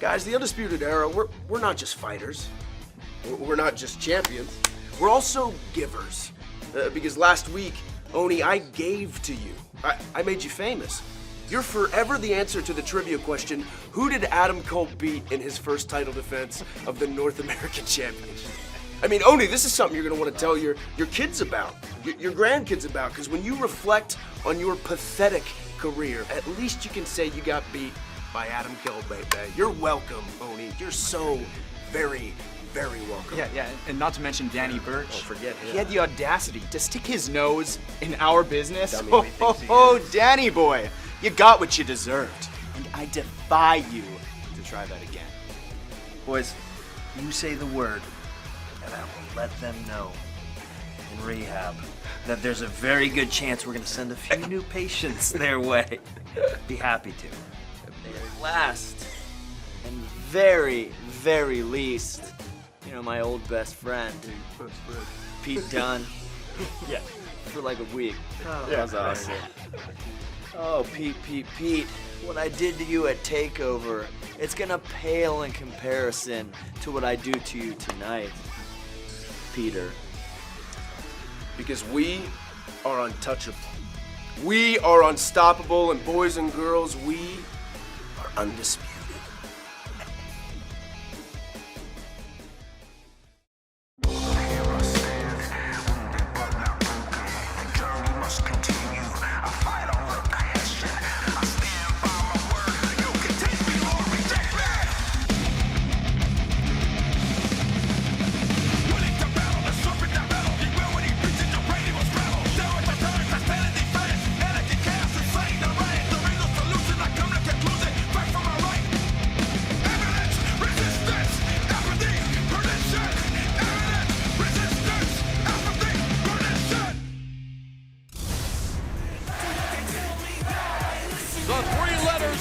Guys, the Undisputed Era, we're not just fighters. We're not just champions. We're also givers. Because last week, Oni, I gave to you. I made you famous. You're forever the answer to the trivia question, who did Adam Cole beat in his first title defense of the North American Championship? I mean, Oni, this is something you're gonna want to tell your kids about, your grandkids about, because when you reflect on your pathetic career, at least you can say you got beat by Adam Cole, baby. You're welcome, Oni. You're so very, very welcome. Yeah, and not to mention Danny Burch. Oh, forget him. He had the audacity to stick his nose in our business. Dummy, Danny boy, you got what you deserved. And I defy you to try that again. Boys, you say the word, and I will let them know in rehab that there's a very good chance we're gonna send a few new patients their way. Be happy to. Last and very, very least, you know, my old best friend, Pete Dunne. Yeah. For like a week. Oh, that was awesome. Oh, Pete, what I did to you at TakeOver, it's gonna pale in comparison to what I do to you tonight, Peter. Because we are untouchable. We are unstoppable, and boys and girls, we are undisputed.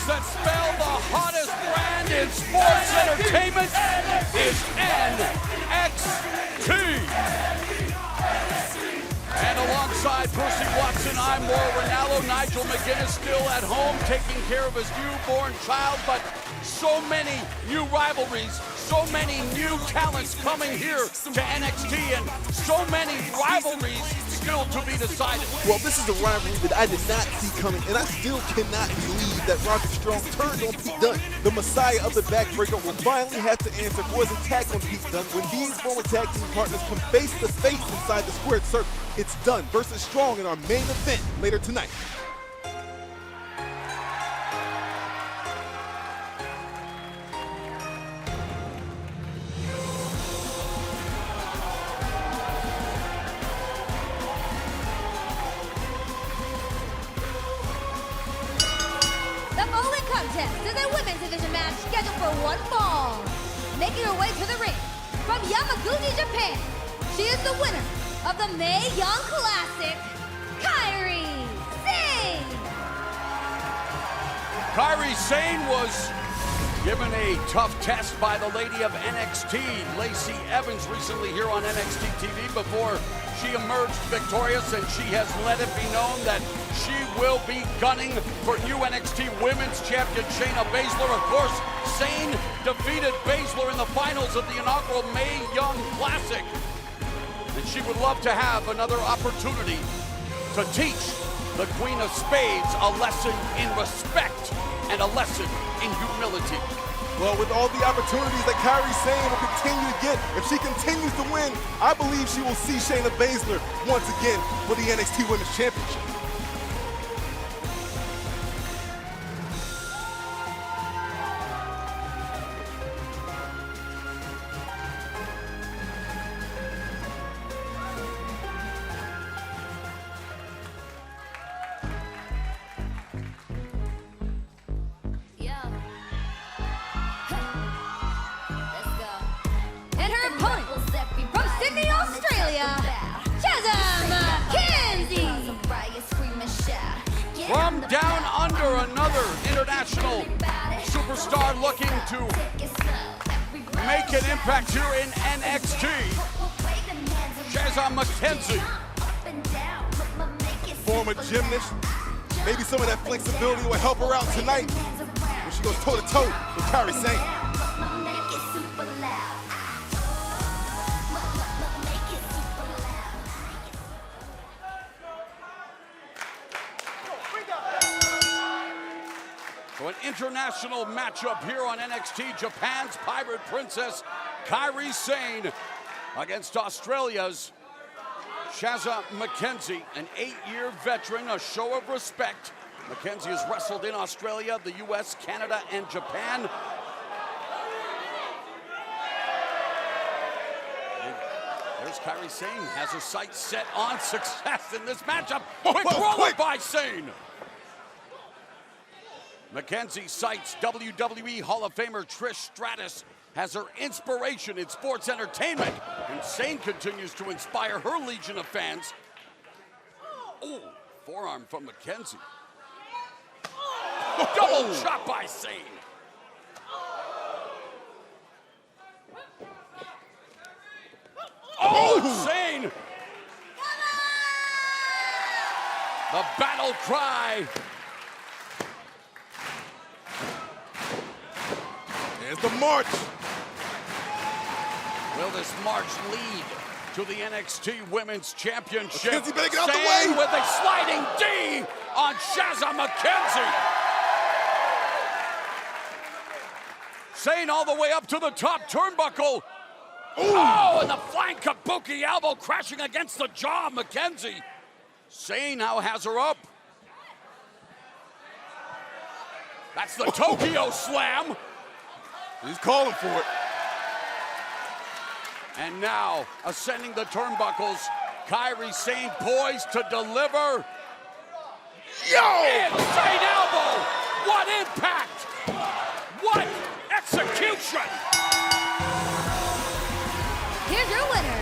That spell the hottest brand in sports entertainment is NXT. And alongside Percy Watson, I'm Mauro Ranallo. Nigel McGuinness still at home taking care of his newborn child, but so many new rivalries, so many new talents coming here to NXT, and so many rivalries still to be decided. Well, this is a rivalry that I did not see coming, and I still cannot believe that Roderick Strong turned on Pete Dunne. The Messiah of the Backbreaker will finally have to answer for his attack on Pete Dunne when these former tag team partners come face to face inside the squared circle. It's Dunne versus Strong in our main event later tonight. There's a women's division match scheduled for one fall. Making her way to the ring from Yamaguchi, Japan, she is the winner of the Mae Young Classic, Kairi Sane. Kairi Sane was given a tough test by the lady of NXT, Lacey Evans, recently here on NXT TV before she emerged victorious, and she has let it be known that she will be gunning for new NXT Women's Champion Shayna Baszler. Of course, Sane defeated Baszler in the finals of the inaugural Mae Young Classic. And she would love to have another opportunity to teach the Queen of Spades a lesson in respect and a lesson in humility. Well, with all the opportunities that Kairi Sane will continue to get, if she continues to win, I believe she will see Shayna Baszler once again for the NXT Women's Championship. From down under, another international superstar looking to make an impact here in NXT. McKenzie. Former gymnast. Maybe some of that flexibility will help her out tonight when She goes toe-to-toe with Kairi Sane. So an international matchup here on NXT. Japan's Pirate Princess, Kairi Sane, against Australia's Shazza McKenzie, an 8-year veteran, a show of respect. McKenzie has wrestled in Australia, the US, Canada, and Japan. And there's Kairi Sane, has her sights set on success in this matchup. Quick roll by Sane. McKenzie cites WWE Hall of Famer Trish Stratus as her inspiration in sports entertainment, and Sane continues to inspire her legion of fans. Oh, forearm from McKenzie. Double chop by Sane. Oh, Sane! The battle cry. There's the march. Will this march lead to the NXT Women's Championship? McKenzie better get out the Sane way. with a sliding D on Shazza McKenzie. Sane all the way up to the top turnbuckle. Ooh. Oh, and the flying kabuki elbow crashing against the jaw of McKenzie. Sane now has her up. That's the Tokyo Slam. He's calling for it. And now, ascending the turnbuckles, Kairi Sane poised to deliver. Insane elbow! What impact! What execution! Here's your winner,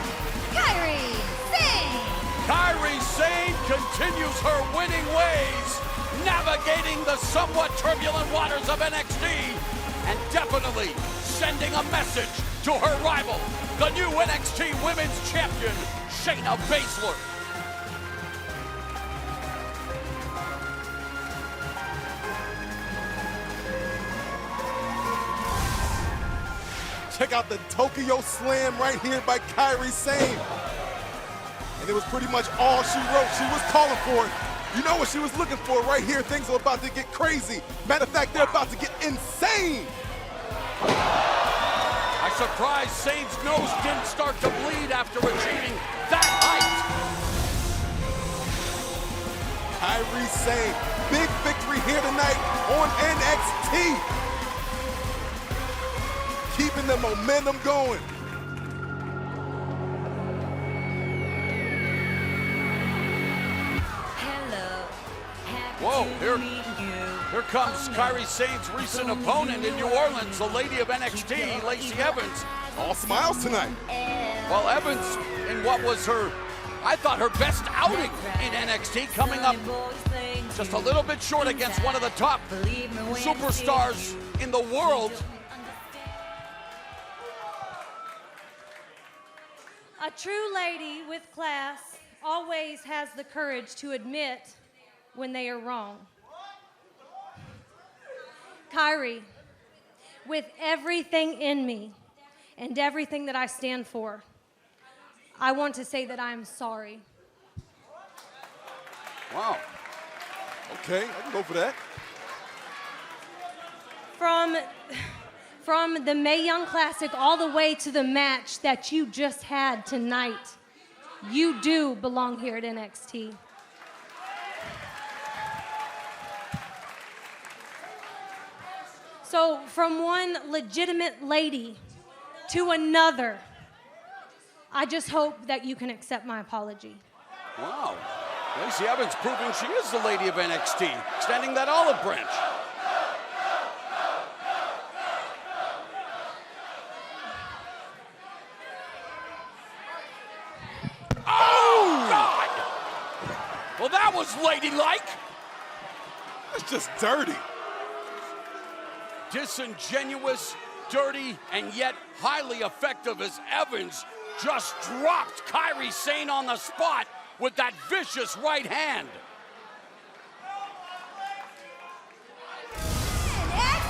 Kairi Sane. Kairi Sane continues her winning ways, navigating the somewhat turbulent waters of NXT, and definitely sending a message to her rival, the new NXT Women's Champion, Shayna Baszler. Check out the Tokyo Slam right here by Kairi Sane. And it was pretty much all she wrote. She was calling for it. You know what she was looking for right here. Things are about to get crazy. Matter of fact, they're about to get insane. I'm surprised Sane's nose didn't start to bleed after achieving that height. Kairi Sane, big victory here tonight on NXT. Keeping the momentum going. Whoa, here comes Kairi Sane's recent opponent in New Orleans, the lady of NXT, Lacey Evans. All smiles tonight. Well, Evans, in what was I thought her best outing in NXT, coming up just a little bit short against one of the top superstars in the world. A true lady with class always has the courage to admit when they are wrong. Kairi, with everything in me and everything that I stand for, I want to say that I'm sorry. Wow. Okay, I can go for that. From the Mae Young Classic all the way to the match that you just had tonight, you do belong here at NXT. So from one legitimate lady to another, I just hope that you can accept my apology. Wow. Lacey Evans proving she is the lady of NXT, extending that olive branch. Oh, God! Well, that was ladylike. That's just dirty. Disingenuous, dirty, and yet highly effective as Evans just dropped Kairi Sane on the spot with that vicious right hand.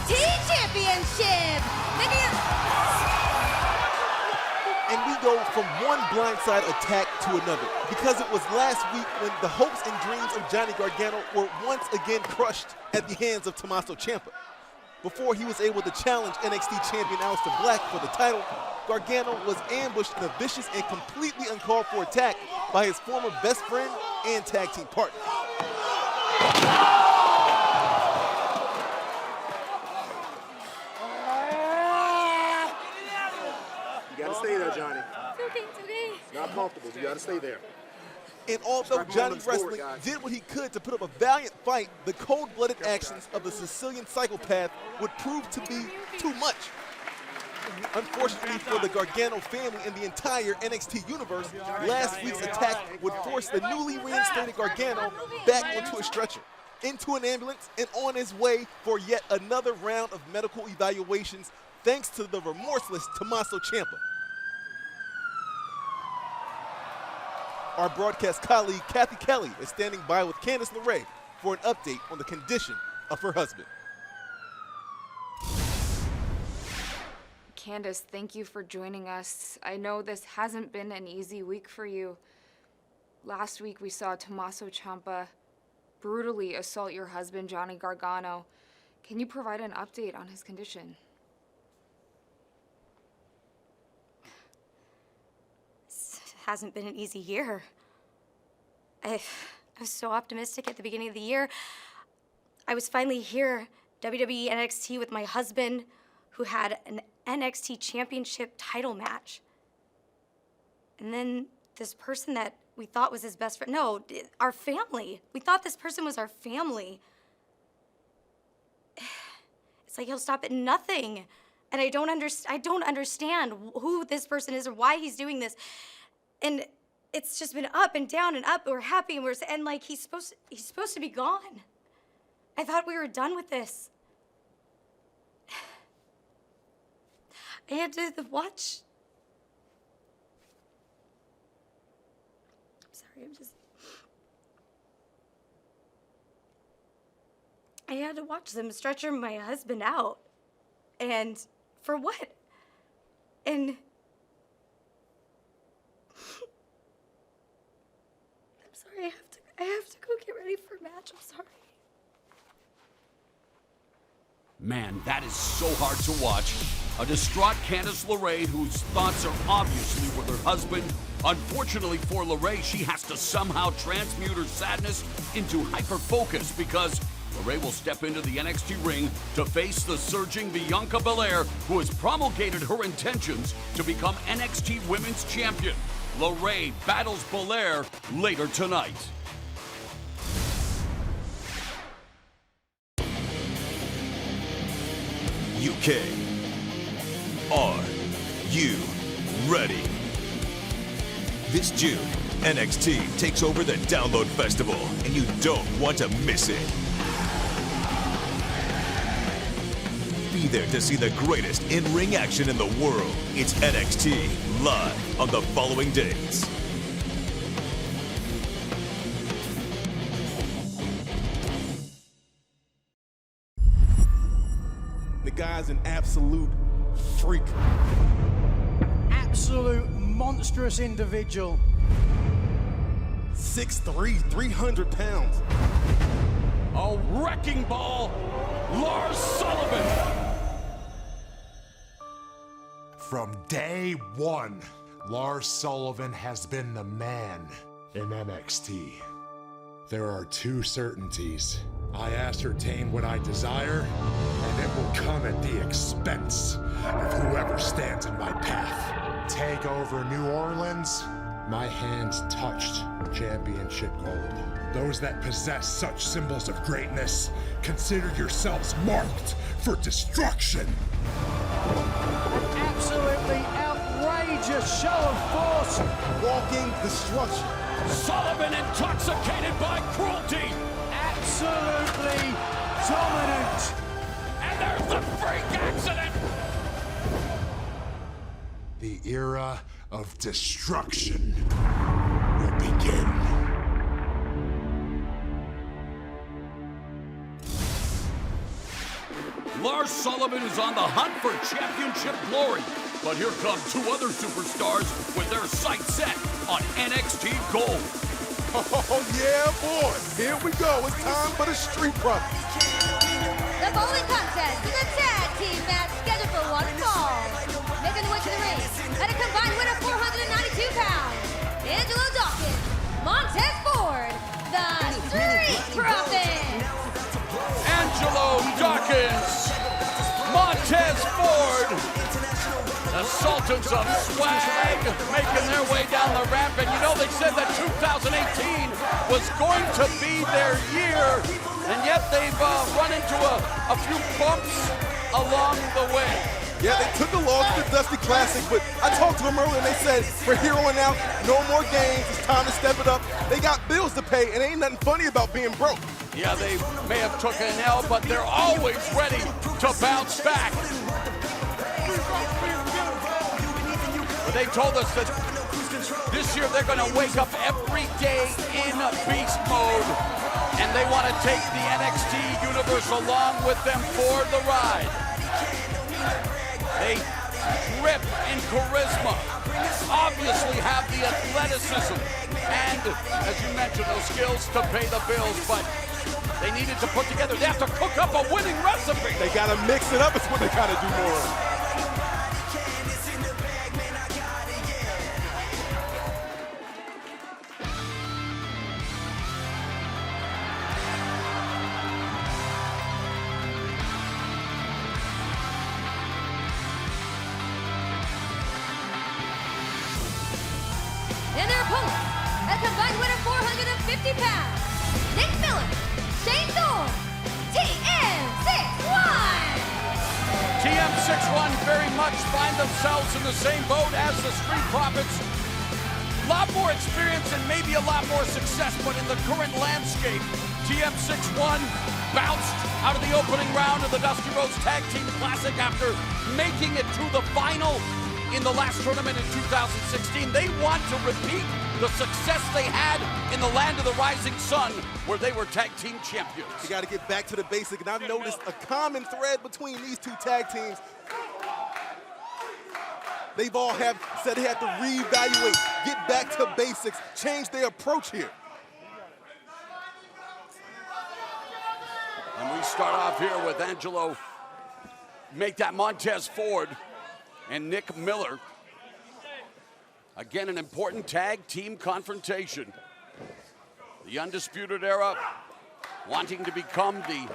NXT Championship. Making it... And we go from one blindside attack to another, because it was last week when the hopes and dreams of Johnny Gargano were once again crushed at the hands of Tommaso Ciampa. Before he was able to challenge NXT champion Aleister Black for the title, Gargano was ambushed in a vicious and completely uncalled for attack by his former best friend and tag team partner. You gotta stay there, Johnny. It's okay. It's not comfortable. You gotta stay there. And although Johnny forward, Wrestling guys. did what he could to put up a valiant fight, the cold-blooded actions of the Sicilian psychopath would prove to be too much. Unfortunately for the Gargano family and the entire NXT universe, last week's attack would force the newly reinstated Gargano back onto a stretcher, into an ambulance, and on his way for yet another round of medical evaluations thanks to the remorseless Tommaso Ciampa. Our broadcast colleague, Kathy Kelly, is standing by with Candice LeRae for an update on the condition of her husband. Candice, thank you for joining us. I know this hasn't been an easy week for you. Last week we saw Tommaso Ciampa brutally assault your husband, Johnny Gargano. Can you provide an update on his condition? Hasn't been an easy year. I was so optimistic at the beginning of the year. I was finally here, WWE NXT, with my husband, who had an NXT championship title match. And then this person that we thought was his best friend, no, our family. We thought this person was our family. It's like he'll stop at nothing. And I don't understand who this person is or why he's doing this. And it's just been up and down and up. We're happy and like he's supposed to be gone. I thought we were done with this. I had to watch. I'm sorry, I had to watch them stretcher my husband out. And for what? And I'm sorry, I have to go get ready for a match. I'm sorry. Man, that is so hard to watch. A distraught Candice LeRae, whose thoughts are obviously with her husband. Unfortunately for LeRae, she has to somehow transmute her sadness into hyper-focus because LeRae will step into the NXT ring to face the surging Bianca Belair, who has promulgated her intentions to become NXT Women's Champion. LeRae battles Belair later tonight. UK, are you ready? This June, NXT takes over the Download Festival, and you don't want to miss it. Be there to see the greatest in-ring action in the world. It's NXT live on the following dates. The guy's an absolute freak. Absolute monstrous individual. 6'3", 300 pounds. A wrecking ball, Lars Sullivan. From day one, Lars Sullivan has been the man in NXT. There are two certainties. I ascertain what I desire, and it will come at the expense of whoever stands in my path. TakeOver New Orleans, my hands touched championship gold. Those that possess such symbols of greatness, consider yourselves marked for destruction. An absolutely outrageous show of force. Walking destruction. Sullivan intoxicated by cruelty. Absolutely dominant. And there's the freak accident. The era of destruction will begin. Lars Sullivan is on the hunt for championship glory. But here come two other superstars with their sights set on NXT Gold. Oh, yeah, boy. Here we go. It's time for the Street Profits. The following contest is a tag team match scheduled for one fall. Making the way to the ring at a combined weight of 492 pounds, Angelo Dawkins, Montez Ford, the Street Profits. Angelo Dawkins, Montez Ford, the Sultans of Swag, making their way down the ramp. And you know, they said that 2018 was going to be their year, and yet they've run into a few bumps along the way. Yeah, they took a loss to the Dusty Classic, but I talked to them earlier and they said, from here on out, no more games, it's time to step it up. They got bills to pay, and ain't nothing funny about being broke. Yeah, they may have took an L, but they're always ready to bounce back. But they told us that this year they're going to wake up every day in beast mode, and they want to take the NXT universe along with them for the ride. They drip in charisma, obviously have the athleticism, and, as you mentioned, those skills to pay the bills, but they needed to put together, they have to cook up a winning recipe. They got to mix it up, it's what they got to do more of. And their opponents, at a combined weight of 450 pounds, Nick Miller, Shane Thorne, TM61. TM61 very much find themselves in the same boat as the Street Profits. A lot more experience and maybe a lot more success, but in the current landscape, TM61 bounced out of the opening round of the Dusty Rhodes Tag Team Classic after making it to the final in the last tournament in 2016. They want to repeat the success they had in the Land of the Rising Sun, where they were tag team champions. You got to get back to the basic, and I've noticed a common thread between these two tag teams. They've all said they had to reevaluate, get back to basics, change their approach here. And we start off here with Angelo, make that Montez Ford, and Nick Miller. Again, an important tag team confrontation. The Undisputed Era wanting to become the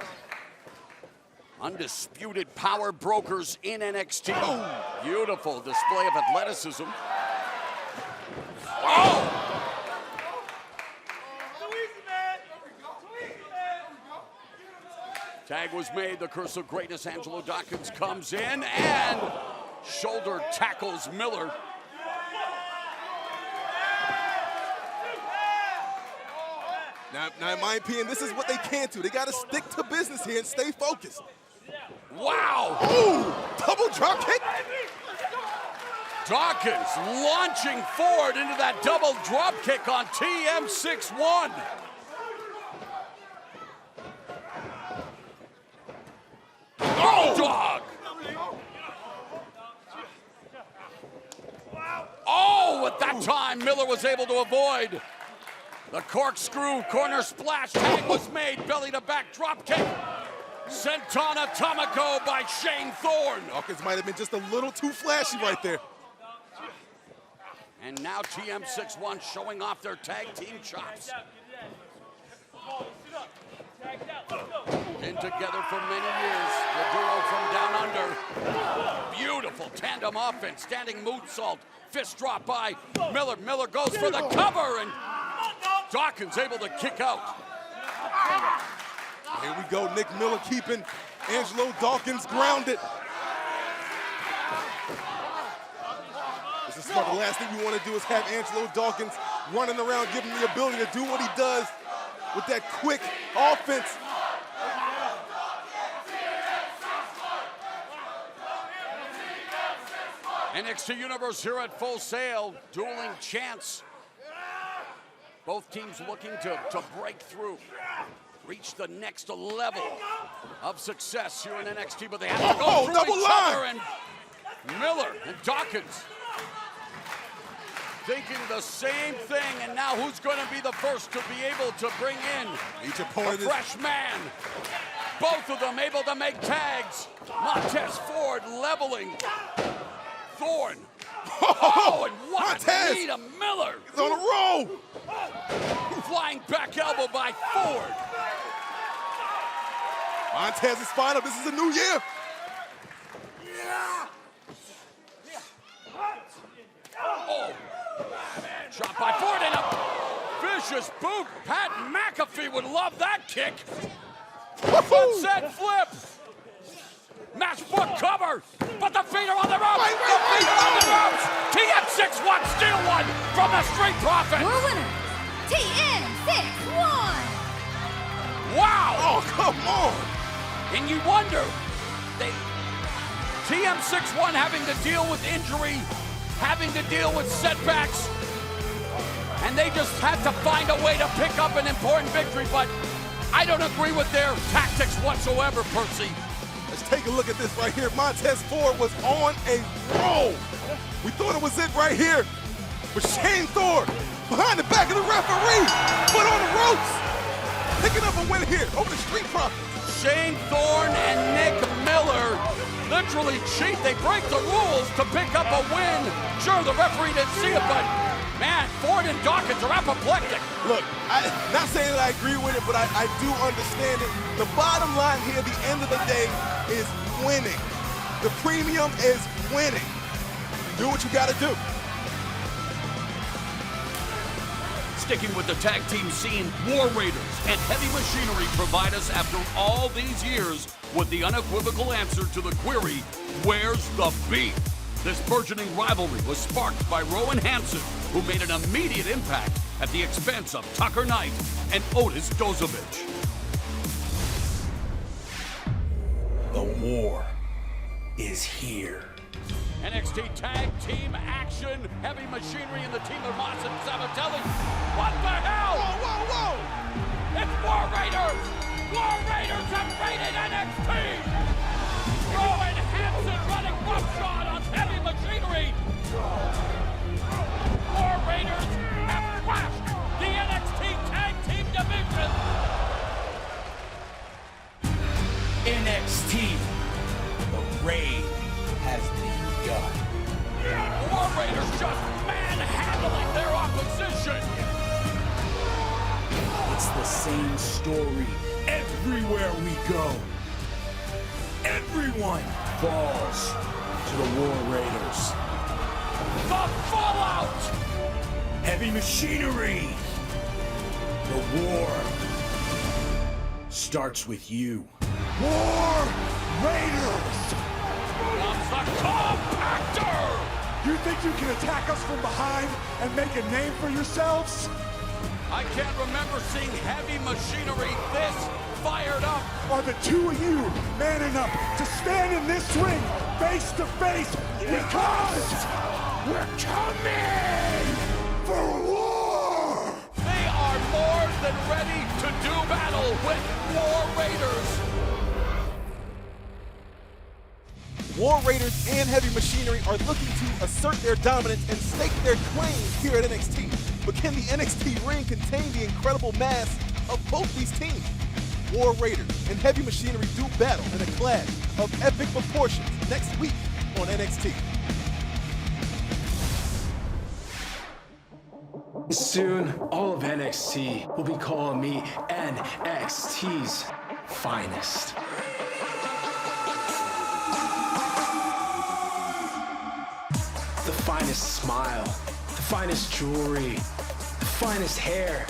undisputed power brokers in NXT. Beautiful display of athleticism. Oh! Tag was made, the curse of greatness. Angelo Dawkins comes in and shoulder tackles Miller. Now, in my opinion, this is what they can't do. They got to stick to business here and stay focused. Wow! Ooh, double drop kick. Dawkins launching forward into that double drop kick on TM61. Oh, dog! Oh, at that time, Miller was able to avoid the corkscrew corner splash. Tag was made, belly to back drop kick. Sentana Tomoko by Shane Thorne. Dawkins might have been just a little too flashy right there. And now TM61 showing off their tag team chops. Been together for many years, the duo from down under. Beautiful tandem offense, standing moonsault, fist drop by Miller. Miller goes for the cover, and Dawkins able to kick out. Here we go, Nick Miller keeping Angelo Dawkins grounded. This is smart. The last thing you want to do is have Angelo Dawkins running around, giving him the ability to do what he does with that quick offense. NXT Universe here at Full Sail, dueling chants. Both teams looking to break through. reach the next level of success here in NXT, but they have to go through double each line. other, and Miller and Dawkins thinking the same thing, and now who's going to be the first to be able to bring in a fresh man? Both of them able to make tags. Montez Ford leveling Thorne. Oh, and what a knee to Miller. He's on a roll. Flying back elbow by Ford. Montez is spine up. This is a new year. Oh, shot by Ford and a vicious boot. Pat McAfee would love that kick. Sunset flip. Matchbook cover, but the feet are on the ropes. The feet are on the ropes. TM61 steal one from the Street Profits. Your winner, TM61. Wow. Oh, come on. And you wonder, TM61 having to deal with injury, having to deal with setbacks, and they just had to find a way to pick up an important victory, but I don't agree with their tactics whatsoever, Percy. Let's take a look at this right here. Montez Ford was on a roll. We thought it was it right here. But Shane Thorne, behind the back of the referee, foot on the ropes. Picking up a win here over the Street Profits. Shane Thorne and Nick Miller literally cheat. They break the rules to pick up a win. Sure, the referee didn't see it, but man, Ford and Dawkins are apoplectic. Look, not saying that I agree with it, but I do understand it. The bottom line here at the end of the day is winning. The premium is winning. Do what you gotta do. Sticking with the tag team scene, War Raiders and Heavy Machinery provide us, after all these years, with the unequivocal answer to the query, where's the beef? This burgeoning rivalry was sparked by Rowan Hansen, who made an immediate impact at the expense of Tucker Knight and Otis Dozovich. The war is here. NXT Tag Team Action, Heavy Machinery and the team of Moss and Sabatelli. What the hell? Whoa, whoa, whoa! It's War Raiders! War Raiders have raided NXT! Rowan Hansen running roughshod on Heavy Machinery! War Raiders have crashed the NXT Tag Team Division! NXT, the raid has begun. War Raiders just manhandling their opposition! It's the same story everywhere we go. Everyone falls to the War Raiders. The fallout! Heavy Machinery. The war starts with you. War Raiders! Comes the Compactor! You think you can attack us from behind and make a name for yourselves? I can't remember seeing Heavy Machinery this fired up. Are the two of you man enough to stand in this ring face to face? Because we're coming for war! They are more than ready to do battle with War Raiders. War Raiders and Heavy Machinery are looking to assert their dominance and stake their claims here at NXT. But can the NXT ring contain the incredible mass of both these teams? War Raiders and Heavy Machinery do battle in a clash of epic proportions next week on NXT. Soon, all of NXT will be calling me NXT's finest. The finest smile, the finest jewelry, the finest hair.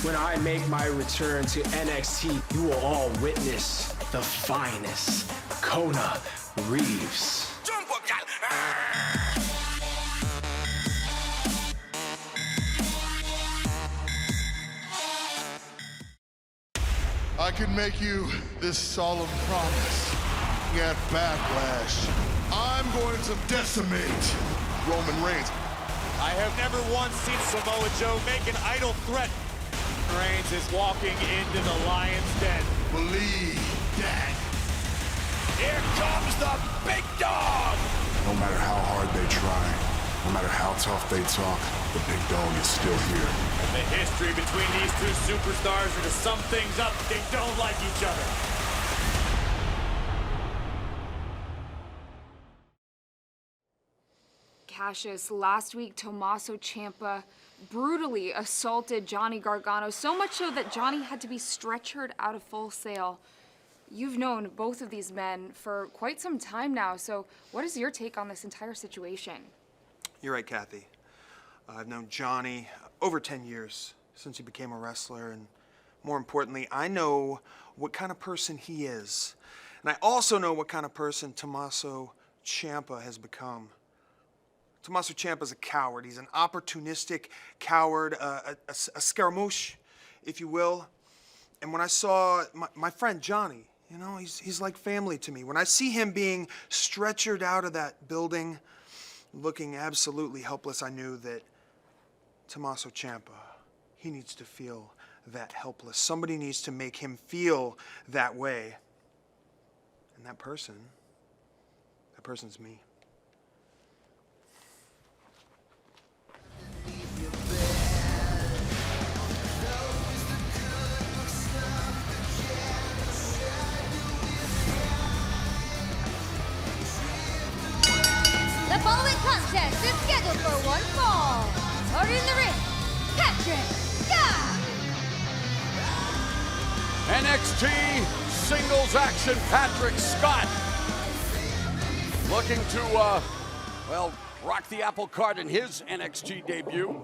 When I make my return to NXT, you will all witness the finest Kona Reeves. I can make you this solemn promise. At Backlash, I'm going to decimate Roman Reigns. I have never once seen Samoa Joe make an idle threat Reigns is walking into the lion's den. Believe that. Here comes the big dog! No matter how hard they try, no matter how tough they talk, the big dog is still here. The history between these two superstars are to sum things up, they don't like each other. Cassius, last week Tommaso Ciampa brutally assaulted Johnny Gargano, so much so that Johnny had to be stretchered out of Full Sail. You've known both of these men for quite some time now, so what is your take on this entire situation? You're right, Kathy. I've known Johnny over 10 years since he became a wrestler, and more importantly, I know what kind of person he is. And I also know what kind of person Tommaso Ciampa has become. Tommaso Ciampa's a coward. He's an opportunistic coward, a scaramouche, if you will. And when I saw my friend Johnny, you know, he's like family to me. When I see him being stretchered out of that building, looking absolutely helpless, I knew that Tommaso Ciampa, he needs to feel that helpless. Somebody needs to make him feel that way. And that person's me. The following contest is scheduled for one fall. Starting in the ring, Patrick Scott. NXT singles action, Patrick Scott. Looking to, well, rock the apple cart in his NXT debut.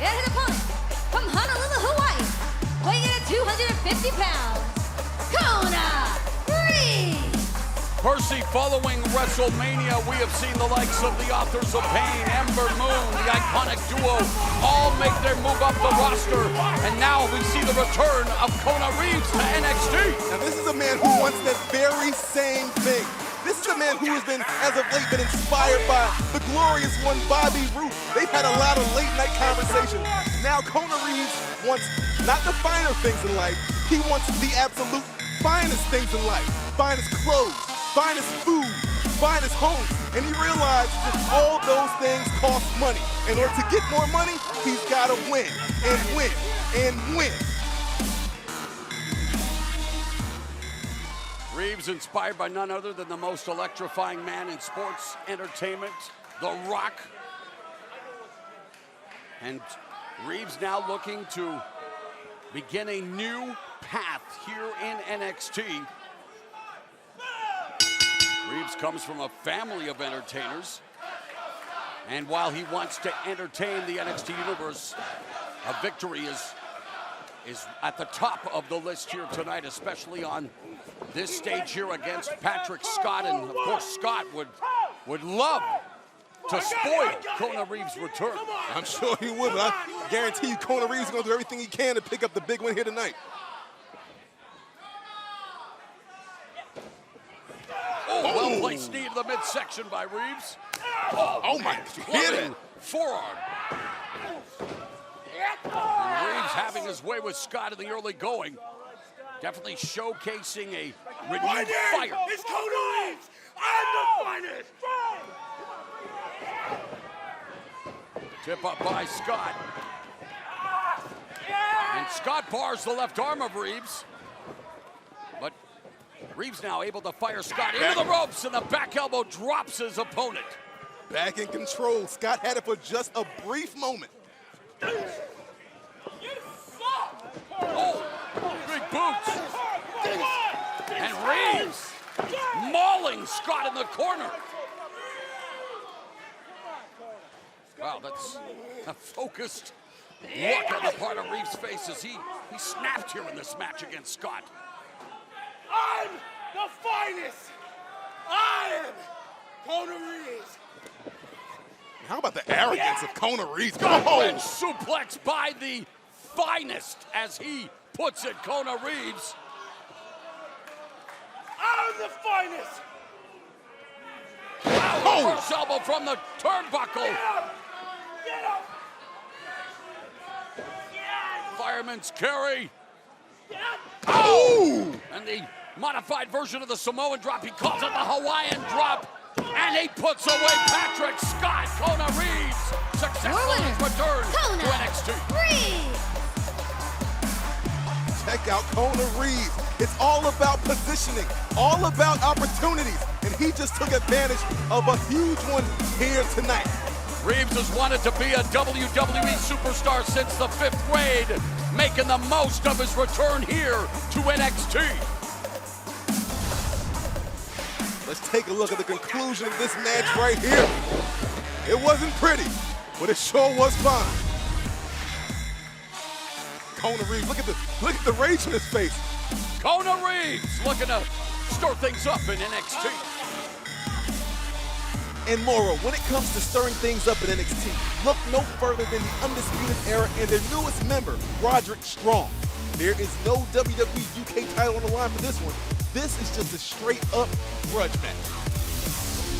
And his opponent, from Honolulu, Hawaii, weighing in at 250 pounds, Kona Reeves. Percy, following WrestleMania, we have seen the likes of the Authors of Pain, Ember Moon, the iconic duo, all make their move up the roster. And now we see the return of Kona Reeves to NXT. Now this is a man who wants that very same thing. This is a man who has been, as of late, been inspired by the glorious one, Bobby Roode. They've had a lot of late night conversations. Now Kona Reeves wants not the finer things in life, he wants the absolute finest things in life. Finest clothes, finest food, finest homes. And he realized that all those things cost money. In order to get more money, he's gotta win, and win, and win. Reeves inspired by none other than the most electrifying man in sports entertainment, The Rock. And Reeves now looking to begin a new path here in NXT. Reeves comes from a family of entertainers. And while he wants to entertain the NXT universe, a victory is at the top of the list here tonight, especially on this stage here against Patrick Scott. And of course, Scott would love to spoil Kona Reeves' return. I'm sure he would, but I guarantee you Kona Reeves is going to do everything he can to pick up the big win here tonight. Oh, well-placed knee to the midsection by Reeves. Oh my, hit it. Forearm. And Reeves having his way with Scott in the early going. Definitely showcasing a renewed fire. It's Kona Reeves! I'm the finest! Tip up by Scott. And Scott bars the left arm of Reeves. But Reeves now able to fire Scott into the ropes, and the back elbow drops his opponent. Back in control. Scott had it for just a brief moment. Oh, big boots. And Reeves mauling Scott in the corner. Wow, that's a focused look on the part of Reeves' face as he snapped here in this match against Scott. I'm the finest! I am Kona Reeves! How about the arrogance of Kona Reeves? Scott suplex by the finest as he puts it. Kona Reeves. I'm the finest! Wow, reverse elbow from the turnbuckle. Get up! Fireman's carry. Oh! And the modified version of the Samoan drop. He calls it the Hawaiian drop. And he puts away Patrick Scott. Kona Reeves successful in his return to NXT. Check out Kona Reeves. It's all about positioning, all about opportunities, and he just took advantage of a huge one here tonight. Reeves has wanted to be a WWE superstar since the 5th grade, making the most of his return here to NXT. Let's take a look at the conclusion of this match right here. It wasn't pretty, but it sure was fun. Kona Reeves, look at the rage in his face. Kona Reeves looking to stir things up in NXT. And Moro, when it comes to stirring things up in NXT, look no further than the Undisputed ERA and their newest member, Roderick Strong. There is no WWE UK title on the line for this one. This is just a straight-up grudge match.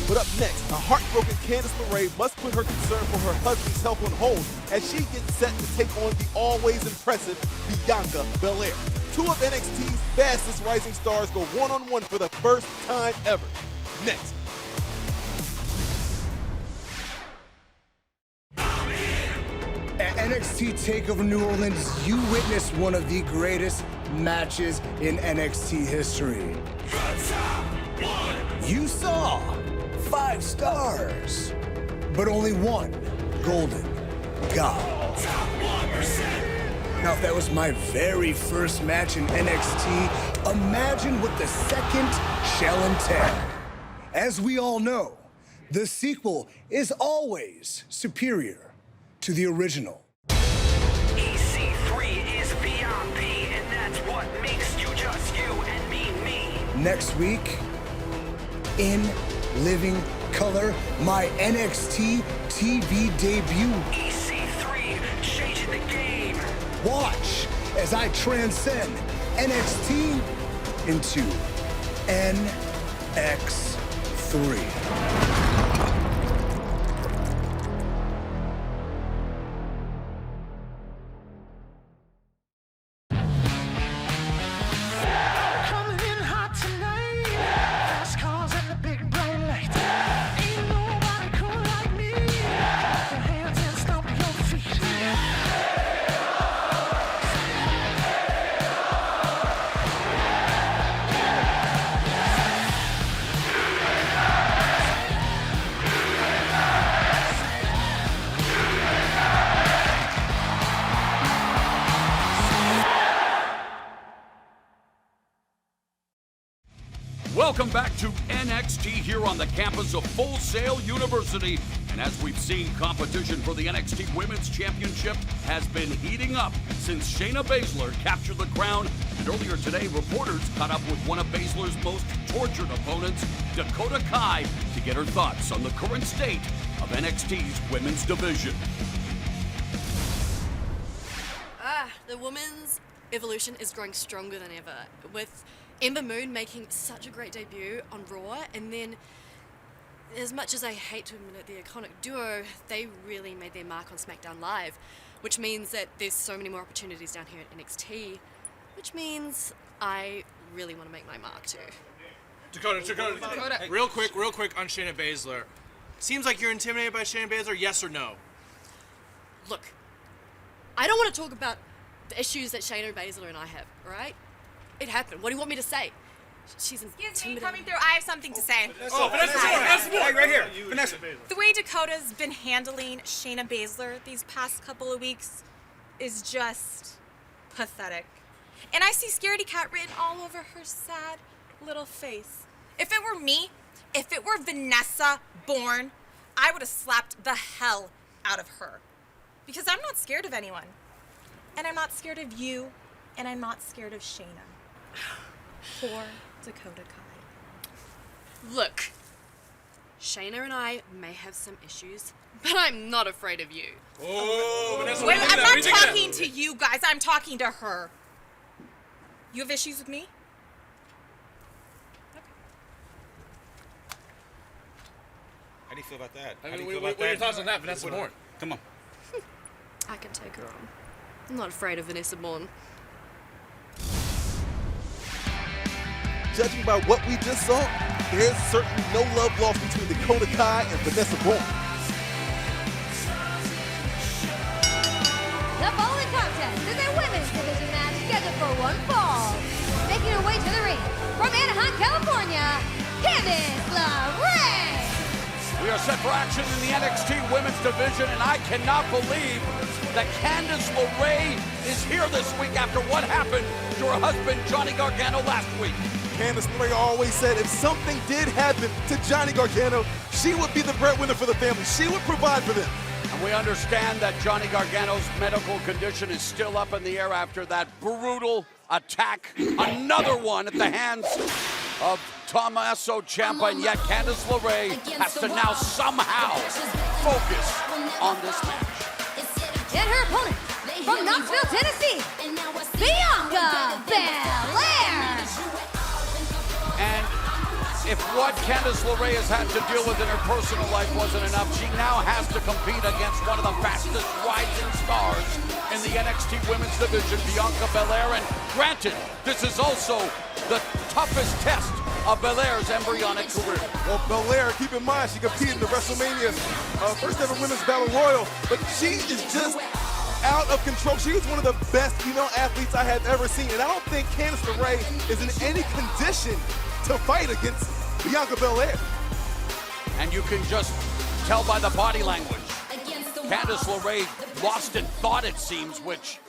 But up next, a heartbroken Candice LeRae must put her concern for her husband's health on hold as she gets set to take on the always impressive Bianca Belair. Two of NXT's fastest rising stars go one-on-one for the first time ever. Next. At NXT TakeOver New Orleans, you witnessed one of the greatest matches in NXT history. You saw 5 stars, but only one golden god. Now, if that was my very first match in NXT, imagine what the second shall entail. As we all know, the sequel is always superior to the original. EC3 is VIP, and that's what makes you just you and me. Next week, in living color, my NXT TV debut. EC3, changing the game. Watch as I transcend NXT into NX3. Welcome back to NXT here on the campus of Full Sail University. And as we've seen, competition for the NXT Women's Championship has been heating up since Shayna Baszler captured the crown. And earlier today, reporters caught up with one of Baszler's most tortured opponents, Dakota Kai, to get her thoughts on the current state of NXT's women's division. The women's evolution is growing stronger than ever, with Ember Moon making such a great debut on Raw, and then, as much as I hate to admit it, the iconic duo, they really made their mark on SmackDown Live, which means that there's so many more opportunities down here at NXT, which means I really want to make my mark too. Dakota. Real quick on Shayna Baszler. Seems like you're intimidated by Shayna Baszler, yes or no? Look, I don't want to talk about the issues that Shayna Baszler and I have, all right? It happened. What do you want me to say? She's Excuse me, coming through. I have something to say. Vanessa, right here. Vanessa. The way Dakota's been handling Shayna Baszler these past couple of weeks is just pathetic. And I see scaredy cat written all over her sad little face. If it were me, if it were Vanessa Bourne, I would have slapped the hell out of her. Because I'm not scared of anyone. And I'm not scared of you, and I'm not scared of Shayna. Poor Dakota Kai. Look, Shayna and I may have some issues, but I'm not afraid of you. Oh, Vanessa, Wait, I'm not talking to you guys. I'm talking to her. You have issues with me? How do you feel about that? I How do mean, you feel what about are your that? thoughts on that, Vanessa Bourne? Come on. I can take her on. I'm not afraid of Vanessa Bourne. Judging by what we just saw, there's certainly no love lost between Dakota Kai and Vanessa Bourne. The following contest is a women's division match scheduled for one fall. Making her way to the ring from Anaheim, California, Candice LeRae. We are set for action in the NXT Women's Division, and I cannot believe that Candice LeRae is here this week after what happened to her husband, Johnny Gargano, last week. Candice LeRae always said if something did happen to Johnny Gargano, she would be the breadwinner for the family. She would provide for them. And we understand that Johnny Gargano's medical condition is still up in the air after that brutal attack, another one at the hands of Tommaso Ciampa, and yet Candice LeRae has to now somehow focus on this match. And her opponent from Knoxville, Tennessee, Bianca Belair. And if what Candice LeRae has had to deal with in her personal life wasn't enough, she now has to compete against one of the fastest rising stars in the NXT Women's Division, Bianca Belair. And granted, this is also the toughest test of Belair's embryonic career. Well, Belair, keep in mind, she competed in the WrestleMania first ever Women's Battle Royal, but she is just out of control. She was one of the best female athletes I have ever seen, and I don't think Candice LeRae is in any condition to fight against Bianca Belair. And you can just tell by the body language. Candice LeRae lost in thought, it seems, which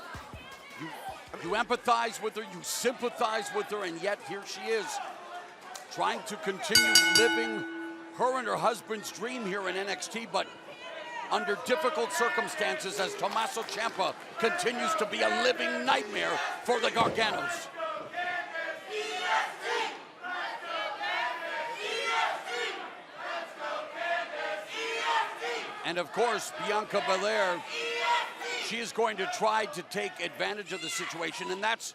you empathize with her, you sympathize with her, and yet here she is, trying to continue living her and her husband's dream here in NXT, but under difficult circumstances as Tommaso Ciampa continues to be a living nightmare for the Garganos. And of course, Bianca Belair, she is going to try to take advantage of the situation, and that's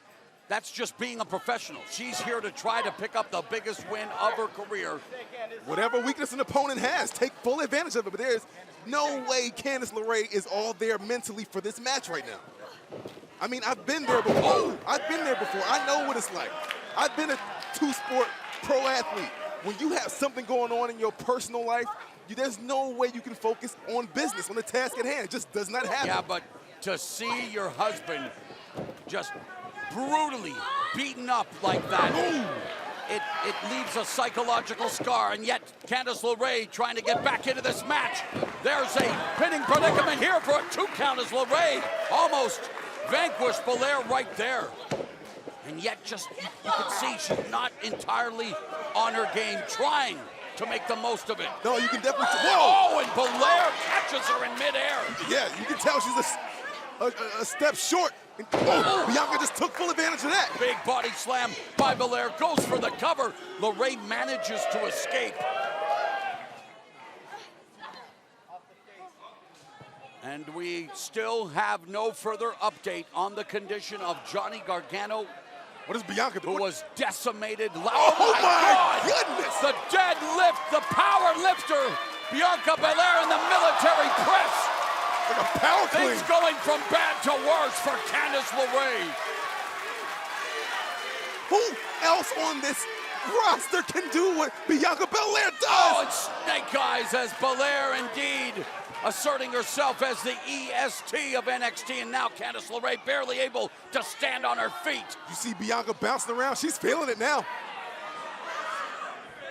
just being a professional. She's here to try to pick up the biggest win of her career. Whatever weakness an opponent has, take full advantage of it, but there's no way Candice LeRae is all there mentally for this match right now. I mean, I've been there before. I know what it's like. I've been a two-sport pro athlete. When you have something going on in your personal life, there's no way you can focus on business, on the task at hand. It just does not happen. Yeah, but to see your husband just brutally beaten up like that, it leaves a psychological scar, and yet Candice LeRae trying to get back into this match. There's a pinning predicament here for a 2 count as LeRae almost vanquished Belair right there. And yet just, you can see she's not entirely on her game, trying to make the most of it. No, you can definitely. Whoa! Oh, and Belair catches her in midair. Yeah, you can tell she's a step short. And, Bianca just took full advantage of that. Big body slam by Belair, goes for the cover. LeRae manages to escape. And we still have no further update on the condition of Johnny Gargano. What is Bianca doing? Who was decimated. Oh my goodness! The deadlift, the power lifter. Bianca Belair in the military press. Like a power clean. Things going from bad to worse for Candice LeRae. Who else on this roster can do what Bianca Belair does? Oh, it's snake eyes as Belair indeed asserting herself as the EST of NXT, and now Candice LeRae barely able to stand on her feet. You see Bianca bouncing around, she's feeling it now.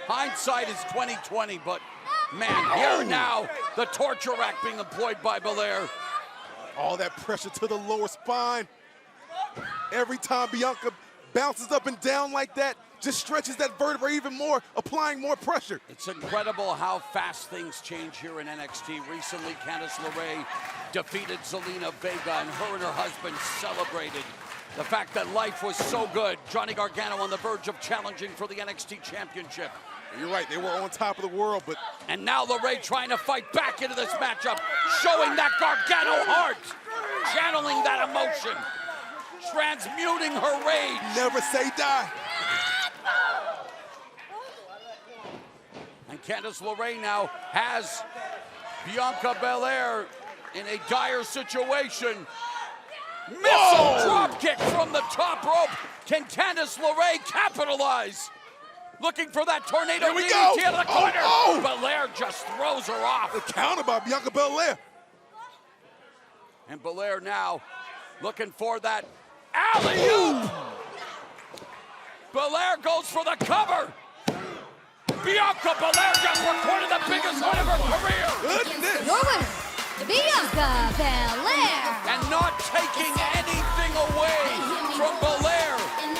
Hindsight is 20/20, but man, here now, the torture rack being employed by Belair. All that pressure to the lower spine. Every time Bianca bounces up and down like that, just stretches that vertebrae even more, applying more pressure. It's incredible how fast things change here in NXT. Recently, Candice LeRae defeated Zelina Vega, and her husband celebrated the fact that life was so good. Johnny Gargano on the verge of challenging for the NXT Championship. You're right, they were on top of the world, but... And now LeRae trying to fight back into this matchup, showing that Gargano heart, channeling that emotion. transmuting her rage. Never say die. And Candice LeRae now has Bianca Belair in a dire situation. Missile drop kick from the top rope. Can Candice LeRae capitalize? Looking for that tornado Here we DDT go. to the corner. Oh. Belair just throws her off. The counter by Bianca Belair. And Belair now looking for that alley-oop. Belair goes for the cover. Bianca Belair just recorded the biggest win of her career. Goodness. Your winner, Bianca Belair. And not taking anything away from Belair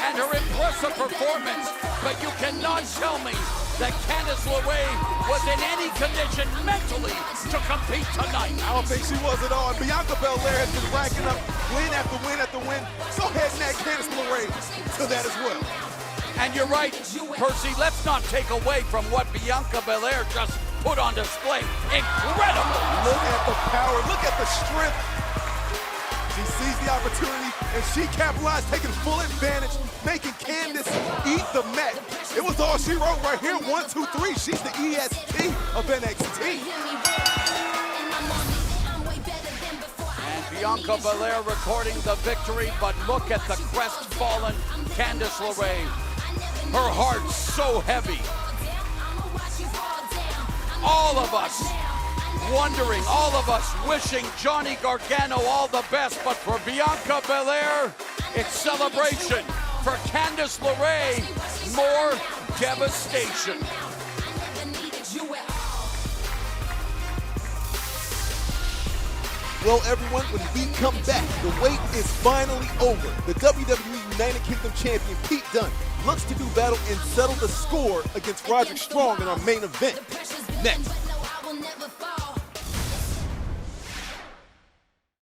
and her impressive performance. But you cannot tell me that Candice LeRae was in any condition mentally to compete tonight. I don't think she was at all. And Bianca Belair has been racking up win after win after win. Go ahead and add Candice LeRae to that as well. And you're right, Percy, let's not take away from what Bianca Belair just put on display. Incredible! Look at the power, look at the strength. She sees the opportunity and she capitalized, taking full advantage, making Candice eat the mat. It was all she wrote right here, 1, 2, 3. She's the EST of NXT. And Bianca Belair recording the victory, but look at the crestfallen Candice LeRae. Her heart's so heavy. All of us wondering, all of us wishing Johnny Gargano all the best, but for Bianca Belair, it's celebration. For Candice LeRae, more devastation. Well, everyone, when we come back, the wait is finally over. The WWE United Kingdom champion, Pete Dunne, looks to do battle and settle the score against Roderick Strong in our main event. Next.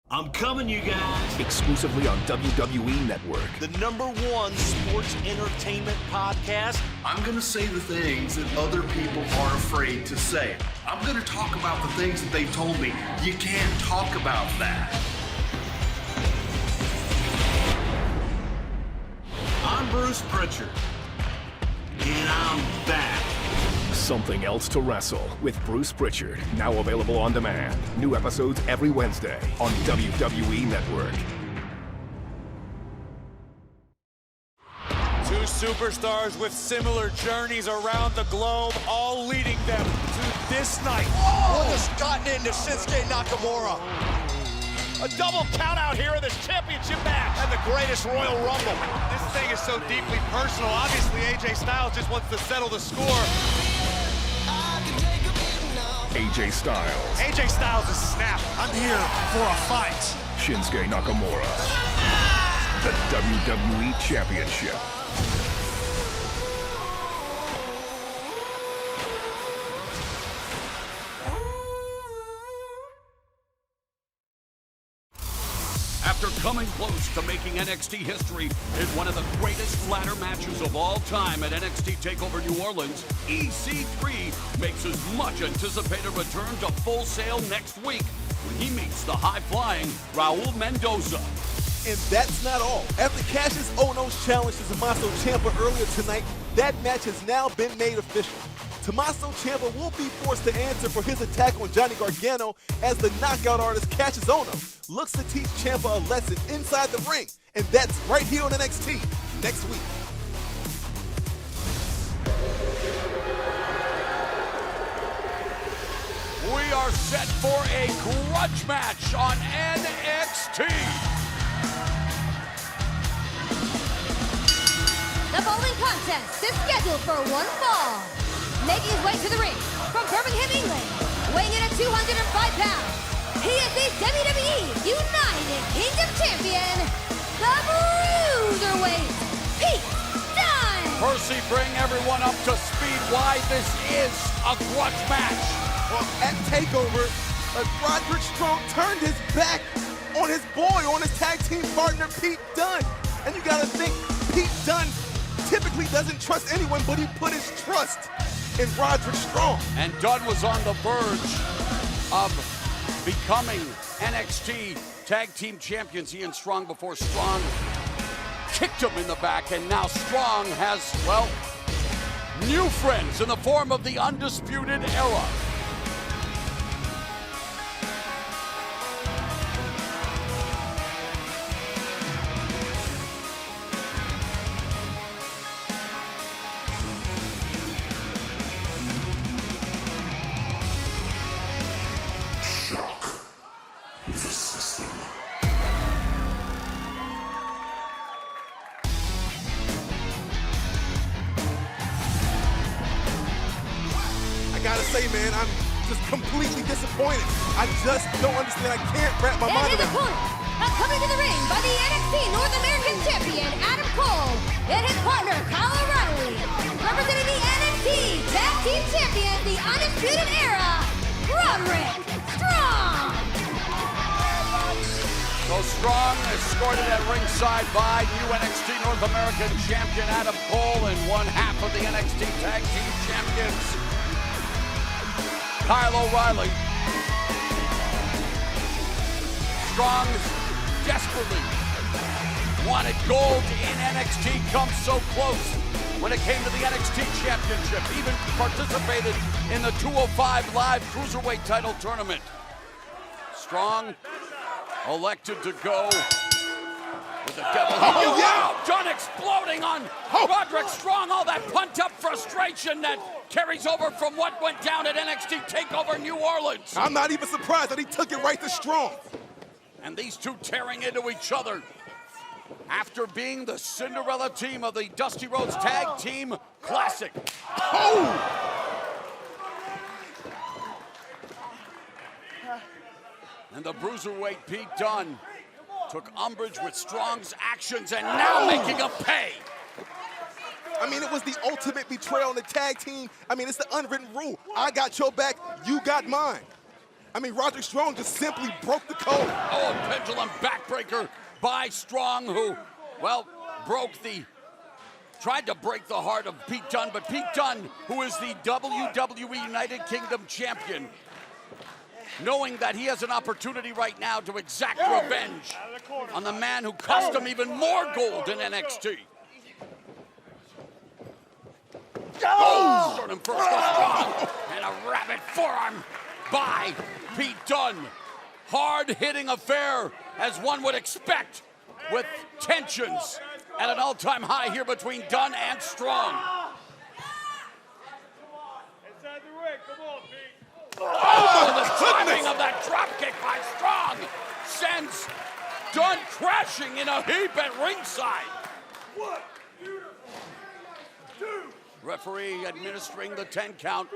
I'm coming, you guys. Exclusively on WWE Network. The #1 sports entertainment podcast. I'm going to say the things that other people are afraid to say. I'm going to talk about the things that they told me. You can't talk about that. I'm Bruce Pritchard, and I'm back. Something Else to Wrestle with Bruce Pritchard. Now available on demand. New episodes every Wednesday on WWE Network. Two superstars with similar journeys around the globe, all leading them to this night. What has gotten into Shinsuke Nakamura? A double count out here in this championship match. And the greatest Royal Rumble. This thing is so deeply personal. Obviously, AJ Styles just wants to settle the score. AJ Styles. AJ Styles is snapped. I'm here for a fight. Shinsuke Nakamura. The WWE Championship. After coming close to making NXT history in one of the greatest ladder matches of all time at NXT TakeOver New Orleans, EC3 makes his much anticipated return to Full Sail next week when he meets the high-flying Raul Mendoza. And that's not all. After Cassius Ohno's challenge to Tommaso Ciampa earlier tonight, that match has now been made official. Tommaso Ciampa will be forced to answer for his attack on Johnny Gargano as the knockout artist Cassius Ohno looks to teach Ciampa a lesson inside the ring. And that's right here on NXT next week. We are set for a grudge match on NXT. The following contest is scheduled for one fall. Making his way to the ring from Birmingham, England, weighing in at 205 pounds, he is the WWE United Kingdom Champion, the Bruiserweight, Pete Dunne! Percy, bring everyone up to speed why this is a grudge match. Well, at TakeOver, Roderick Strong turned his back on his boy, on his tag team partner, Pete Dunne. And you gotta think, Pete Dunne typically doesn't trust anyone, but he put his trust in Roderick Strong. And Dunne was on the verge of becoming NXT Tag Team Champions. He and Strong before Strong kicked him in the back, and now Strong has, well, new friends in the form of the Undisputed Era. I gotta say, man, I'm just completely disappointed. I just don't understand. I can't wrap my mind And his around it. opponent, coming to the ring by the NXT North American Champion, Adam Cole, and his partner, Kyle O'Reilly. Representing the NXT Tag Team Champions, the Undisputed Era, Roderick Strong. So Strong escorted at ringside by new NXT North American Champion Adam Cole and one half of the NXT Tag Team Champions, Kyle O'Reilly. Strong desperately wanted gold in NXT, come so close when it came to the NXT Championship, even participated in the 205 Live Cruiserweight title tournament. Strong elected to go with the devil. Oh, yeah! Dunne exploding on Roderick Strong. All that pent-up frustration that carries over from what went down at NXT TakeOver New Orleans. I'm not even surprised that he took it right to Strong. And these two tearing into each other after being the Cinderella team of the Dusty Rhodes Tag Team Classic. Oh! And the bruiserweight Pete Dunne took umbrage with Strong's actions and now making him pay. I mean, it was the ultimate betrayal in the tag team. I mean, it's the unwritten rule. I got your back, you got mine. I mean, Roderick Strong just simply broke the code. Oh, a pendulum backbreaker by Strong, who, well, tried to break the heart of Pete Dunne, but Pete Dunne, who is the WWE United Kingdom champion, knowing that he has an opportunity right now to exact revenge on the man who cost him even more gold in NXT. Sternum first for Strong, and a rapid forearm by Pete Dunne. Hard-hitting affair, as one would expect, with tensions at an all-time high here between Dunne and Strong. Inside the ring, come on, Pete. Oh, the timing of that dropkick by Strong sends Dunne crashing in a heap at ringside. 1, 2. Referee administering the 10 count.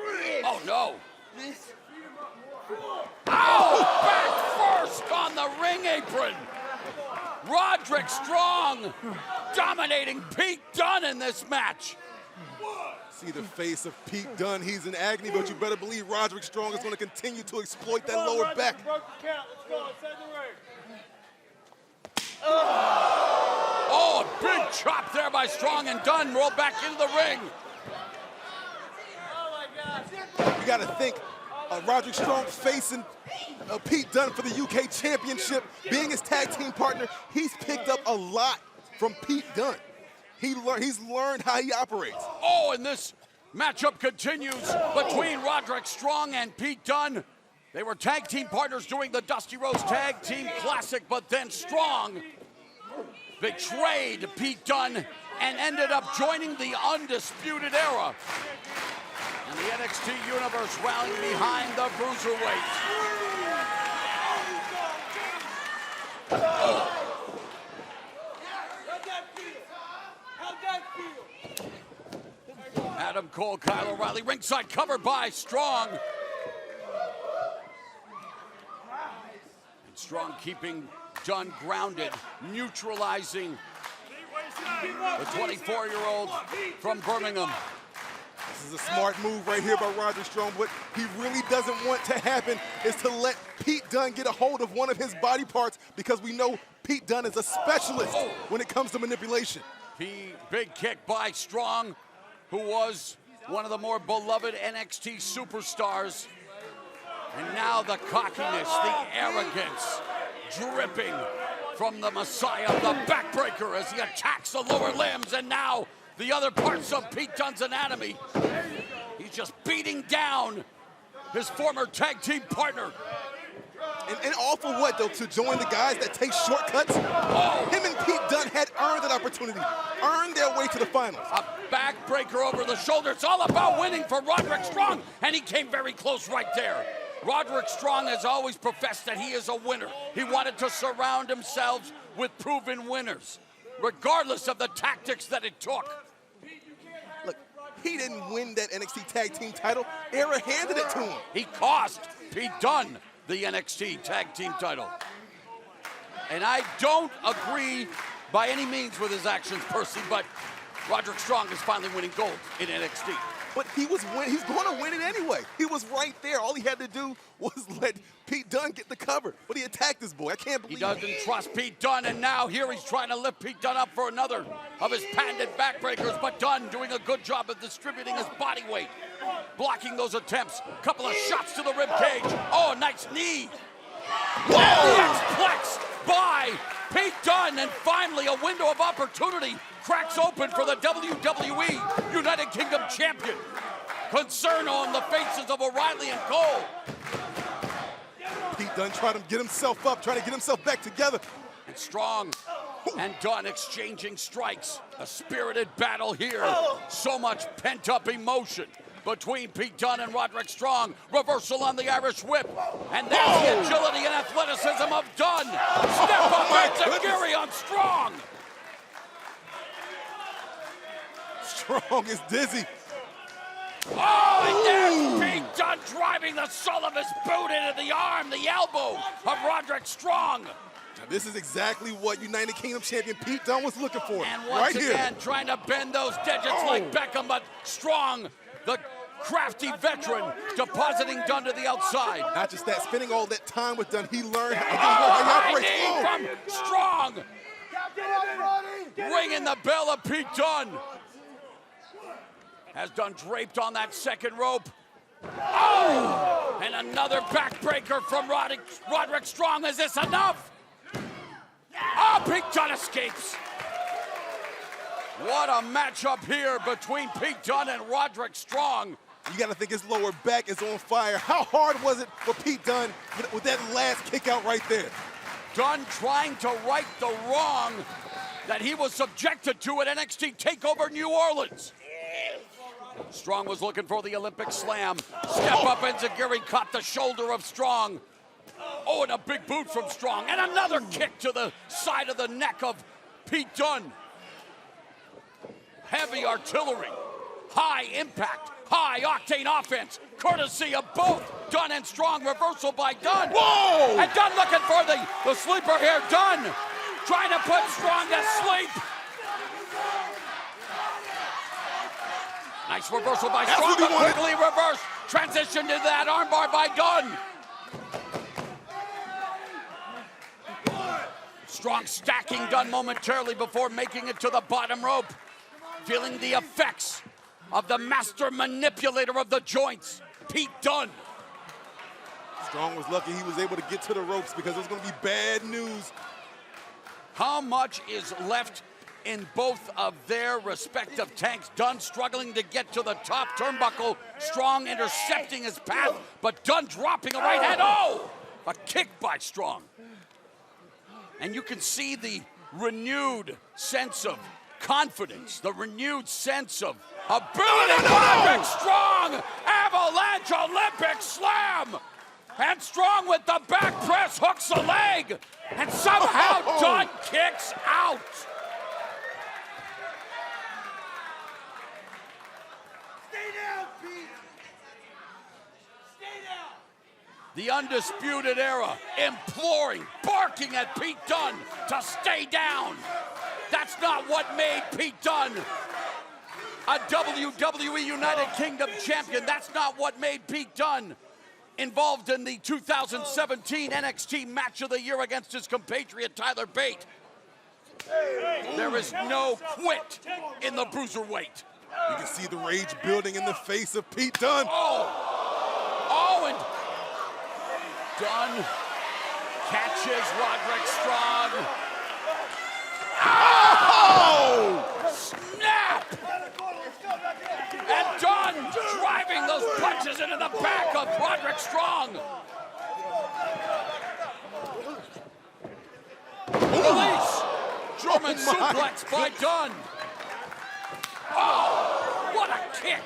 Oh, no. Oh, back first on the ring apron. Roderick Strong dominating Pete Dunne in this match. See the face of Pete Dunne. He's in agony, but you better believe Roderick Strong is going to continue to exploit that lower back. Broke the count. Let's go inside the ring. Oh, a big chop there by Strong, and Dunne rolled back into the ring. Oh, my God. You got to think, Roderick Strong facing Pete Dunne for the UK Championship, being his tag team partner, he's picked up a lot from Pete Dunne. He's learned how he operates. Oh, and this matchup continues between Roderick Strong and Pete Dunne. They were tag team partners during the Dusty Rhodes Tag Team Classic, but then Strong betrayed Pete Dunne and ended up joining the Undisputed Era. And the NXT Universe rallying behind the Bruiserweight. Oh. Adam Cole, Kyle O'Reilly, ringside covered by Strong. And Strong keeping Dunne grounded, neutralizing the 24-year-old from Birmingham. This is a smart move right here by Roderick Strong. What he really doesn't want to happen is to let Pete Dunne get a hold of one of his body parts, because we know Pete Dunne is a specialist when it comes to manipulation. Big kick by Strong, who was one of the more beloved NXT superstars. And now the cockiness, the arrogance dripping from the Messiah, the backbreaker, as he attacks the lower limbs and now the other parts of Pete Dunne's anatomy. He's just beating down his former tag team partner. And all for what, though? To join the guys that take shortcuts? Oh. Him and Pete Dunne had earned that opportunity, earned their way to the finals. A backbreaker over the shoulder. It's all about winning for Roderick Strong, and he came very close right there. Roderick Strong has always professed that he is a winner. He wanted to surround himself with proven winners, regardless of the tactics that it took. Look, he didn't win that NXT Tag Team title. Era handed it to him. He cost Pete Dunne the NXT Tag Team title. And I don't agree by any means with his actions, Percy, but Roderick Strong is finally winning gold in NXT. But he's going to win it anyway. He was right there. All he had to do was let Pete Dunne get the cover. But he attacked this boy. I can't believe he doesn't trust Pete Dunne, and now here he's trying to lift Pete Dunne up for another of his patented backbreakers, but Dunne doing a good job of distributing his body weight, blocking those attempts. Couple of shots to the rib cage. Oh, nice knee. Whoa! And the X-Plex by Pete Dunne, and finally a window of opportunity cracks open for the WWE United Kingdom champion. Concern on the faces of O'Reilly and Cole. Pete Dunne trying to get himself up, trying to get himself back together. And Strong and Dunne exchanging strikes. A spirited battle here. So much pent-up emotion between Pete Dunne and Roderick Strong. Reversal on the Irish whip. And that's the agility and athleticism of Dunne. Step up enziguri on Strong. Strong is dizzy. Oh, and there's Pete Dunne driving the sole of his boot into the arm, the elbow of Roderick Strong. Now, this is exactly what United Kingdom champion Pete Dunne was looking for. And once right again, here, trying to bend those digits like Beckham, but Strong, the crafty veteran, depositing Dunne to the outside. Not just that, spending all that time with Dunne, he learned how he operates. from Strong. Ringing the bell of Pete Dunne. Has Dunne draped on that second rope. Oh! And another backbreaker from Roderick Strong. Is this enough? Oh, Pete Dunne escapes. What a matchup here between Pete Dunne and Roderick Strong. You got to think his lower back is on fire. How hard was it for Pete Dunne with that last kick out right there? Dunne trying to right the wrong that he was subjected to at NXT TakeOver New Orleans. Strong was looking for the Olympic slam. Step up, enziguri caught the shoulder of Strong. Oh, and a big boot from Strong. And another kick to the side of the neck of Pete Dunne. Heavy artillery, high impact, high octane offense, courtesy of both Dunne and Strong. Reversal by Dunne. Whoa! And Dunne looking for the sleeper here. Dunne trying to put Strong to sleep. Nice reversal by Strong, but quickly reversed. Transition to that armbar by Dunne. Strong stacking Dunne momentarily before making it to the bottom rope. Feeling the effects of the master manipulator of the joints, Pete Dunne. Strong was lucky he was able to get to the ropes because it was going to be bad news. How much is left in both of their respective tanks? Dunne struggling to get to the top turnbuckle. Strong intercepting his path, but Dunne dropping a right hand. Oh! A kick by Strong. And you can see the renewed sense of confidence, the renewed sense of ability. Roderick Strong, avalanche Olympic slam. And Strong with the back press hooks a leg. And somehow Dunne kicks out. The Undisputed Era imploring, barking at Pete Dunne to stay down. That's not what made Pete Dunne a WWE United Kingdom champion. That's not what made Pete Dunne involved in the 2017 NXT Match of the Year against his compatriot Tyler Bate. There is no quit in the bruiserweight. You can see the rage building in the face of Pete Dunne. Oh, and Dunne catches Roderick Strong. Oh! Snap! And Dunne driving those punches into the back of Roderick Strong. Release! German suplex by Dunne. Oh, what a kick!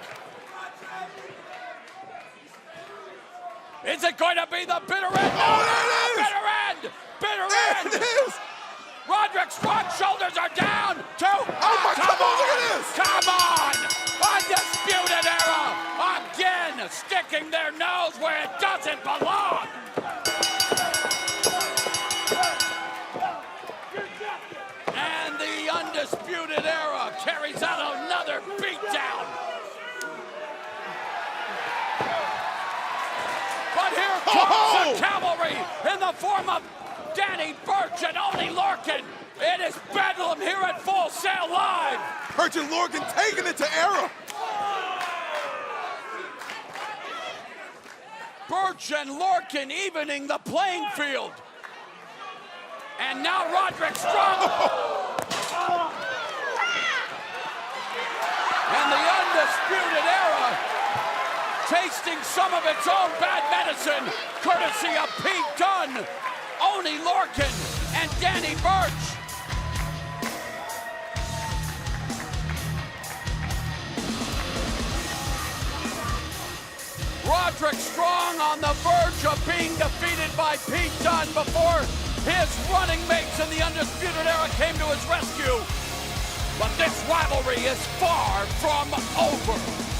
Is it going to be the bitter end? Oh, there it is! Bitter end! Bitter end! There it is! Roderick Strong's shoulders are down. Oh my God! Look at this! Come on! Undisputed Era again sticking their nose where it doesn't belong. And the Undisputed Era carries out another beatdown. But here comes the cavalry in the form of Danny Burch and Oney Lorcan. It is bedlam here at Full Sail Live. Burch and Lorcan taking it to Era. Burch and Lorcan evening the playing field. And now Roderick Strong. And the Undisputed Era tasting some of its own bad medicine, courtesy of Pete Dunne, Oney Lorcan, and Danny Burch. Roderick Strong on the verge of being defeated by Pete Dunne before his running mates in the Undisputed Era came to his rescue. But this rivalry is far from over.